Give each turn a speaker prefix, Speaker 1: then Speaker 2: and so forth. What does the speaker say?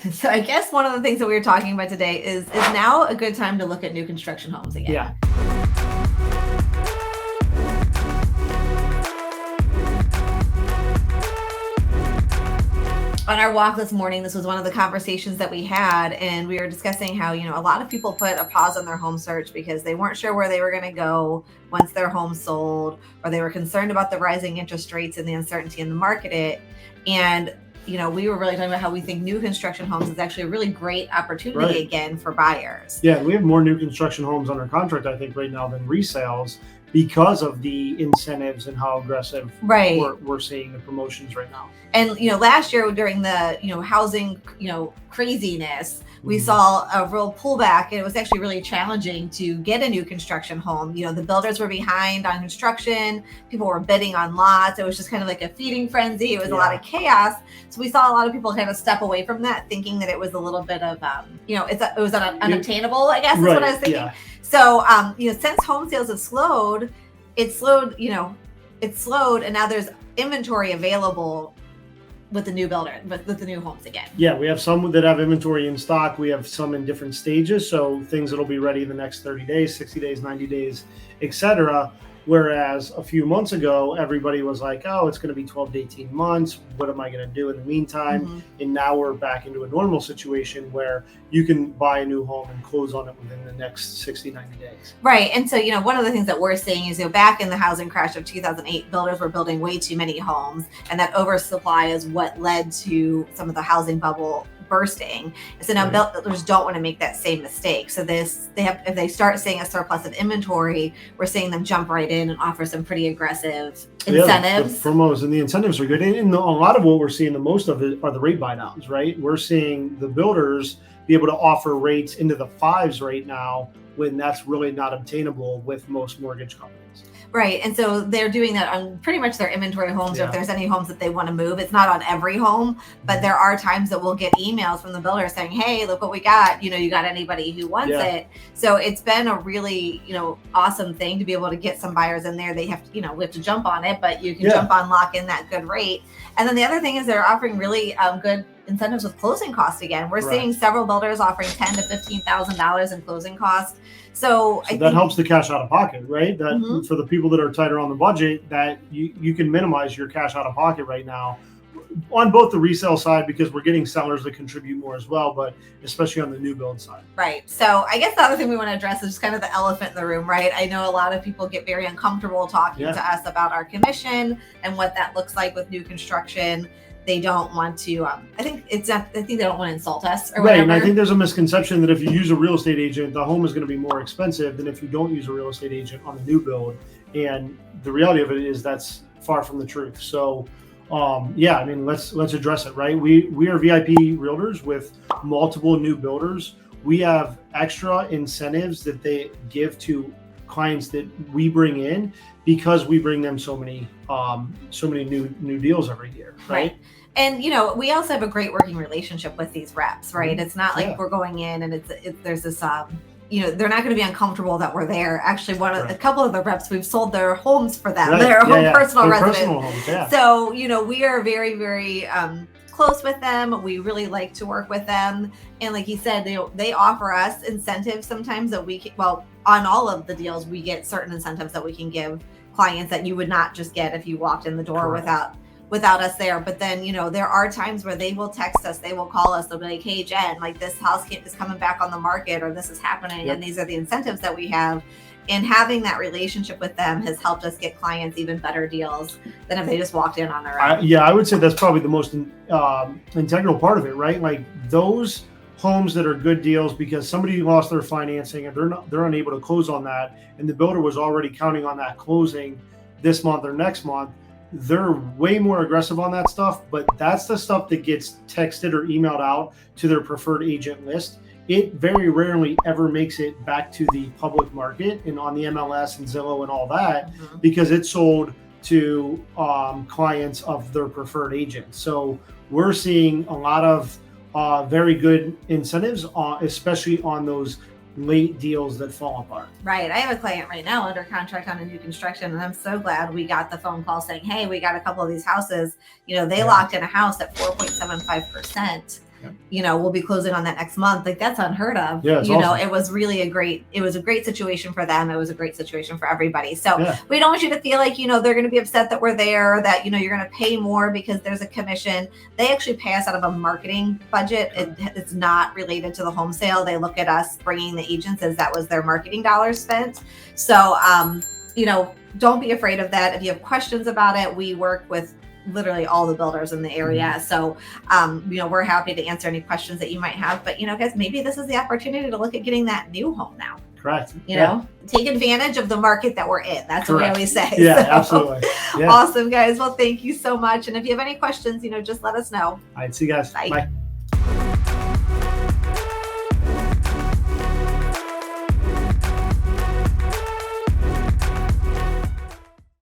Speaker 1: So I guess one of the things that we were talking about today is now a good time to look at new construction homes again?
Speaker 2: Yeah.
Speaker 1: On our walk this morning, this was one of the conversations that we had, and we were discussing how, a lot of people put a pause on their home search because they weren't sure where they were going to go once their home sold, or they were concerned about the rising interest rates and the uncertainty in the market. And we were really talking about how we think new construction homes is actually a really great opportunity again for buyers.
Speaker 2: Yeah, we have more new construction homes under contract, I think, right now than resales because of the incentives and how aggressive we're seeing the promotions right now.
Speaker 1: And last year during the housing craziness, we saw a real pullback, and it was actually really challenging to get a new construction home. The builders were behind on construction, people were bidding on lots. It was just kind of like a feeding frenzy. It was a lot of chaos. So we saw a lot of people kind of step away from that, thinking that it was a little bit of it was unobtainable, I guess is what I was thinking.
Speaker 2: Yeah.
Speaker 1: So since home sales have slowed, it slowed, and now there's inventory available with the new builder, with the new homes again.
Speaker 2: Yeah, we have some that have inventory in stock. We have some in different stages. So things that'll be ready in the next 30 days, 60 days, 90 days, etc. Whereas a few months ago, everybody was like, oh, it's going to be 12 to 18 months. What am I going to do in the meantime? Mm-hmm. And now we're back into a normal situation where you can buy a new home and close on it within the next 60, 90 days.
Speaker 1: Right. And so, one of the things that we're seeing is, back in the housing crash of 2008, builders were building way too many homes. And that oversupply is what led to some of the housing bubble bursting. So now builders don't want to make that same mistake. So if they start seeing a surplus of inventory, we're seeing them jump right in and offer some pretty aggressive incentives.
Speaker 2: The promos and the incentives are good. And a lot of what we're seeing the most of it are the rate buy downs, right? We're seeing the builders be able to offer rates into the 5s right now when that's really not obtainable with most mortgage companies.
Speaker 1: Right. And so they're doing that on pretty much their inventory homes, or if there's any homes that they want to move. It's not on every home, but there are times that we'll get emails from the builder saying, hey, look what we got. You got anybody who wants it. So it's been a really, awesome thing to be able to get some buyers in there. They have to, we have to jump on it, but you can jump on, lock in that good rate. And then the other thing is they're offering really good incentives with closing costs again. We're seeing several builders offering $10,000 to $15,000 in closing costs. So I think
Speaker 2: that helps the cash out of pocket, right? That for the people that are tighter on the budget, that you can minimize your cash out of pocket right now on both the resale side, because we're getting sellers that contribute more as well, but especially on the new build side.
Speaker 1: Right. So I guess the other thing we want to address is just kind of the elephant in the room, right? I know a lot of people get very uncomfortable talking to us about our commission and what that looks like with new construction. They don't want to, I think they don't want to insult us or whatever.
Speaker 2: Right, and I think there's a misconception that if you use a real estate agent, the home is going to be more expensive than if you don't use a real estate agent on the new build. And the reality of it is that's far from the truth. So, let's address it, right? We are VIP realtors with multiple new builders. We have extra incentives that they give to clients that we bring in because we bring them so many new deals every year, right?
Speaker 1: And we also have a great working relationship with these reps, right? It's not like we're going in and there's this they're not going to be uncomfortable that we're there. Actually, a couple of the reps, we've sold their homes for them, their personal residence. So we are very, very close with them. We really like to work with them, and like you said, they offer us incentives sometimes that on all of the deals we get certain incentives that we can give clients that you would not just get if you walked in the door without us there. But then, there are times where they will text us, they will call us, they'll be like, hey, Jen, like this house is coming back on the market, or this is happening, and these are the incentives that we have. And having that relationship with them has helped us get clients even better deals than if they just walked in on their own.
Speaker 2: I would say that's probably the most integral part of it, right? Like those homes that are good deals because somebody lost their financing and they're unable to close on that, and the builder was already counting on that closing this month or next month. They're way more aggressive on that stuff, but that's the stuff that gets texted or emailed out to their preferred agent list. It very rarely ever makes it back to the public market and on the MLS and Zillow and all that, because it's sold to clients of their preferred agent. So we're seeing a lot of very good incentives, especially on those late deals that fall apart.
Speaker 1: Right. I have a client right now under contract on a new construction, and I'm so glad we got the phone call saying, hey, we got a couple of these houses. They locked in a house at 4.75%. we'll be closing on that next month. Like, that's unheard of.
Speaker 2: Yeah, awesome.
Speaker 1: It was really a great situation for them. It was a great situation for everybody. So we don't want you to feel like, they're going to be upset that we're there, or that, you're going to pay more because there's a commission. They actually pay us out of a marketing budget. It's not related to the home sale. They look at us bringing the agents as that was their marketing dollars spent. So, don't be afraid of that. If you have questions about it, we work with literally all the builders in the area. So, we're happy to answer any questions that you might have. But, guys, maybe this is the opportunity to look at getting that new home now.
Speaker 2: Correct.
Speaker 1: Take advantage of the market that we're in. That's what we always say.
Speaker 2: Yeah, absolutely. Yeah.
Speaker 1: Awesome, guys. Well, thank you so much. And if you have any questions, just let us know.
Speaker 2: All right. See you guys.
Speaker 1: Bye.
Speaker 2: Bye.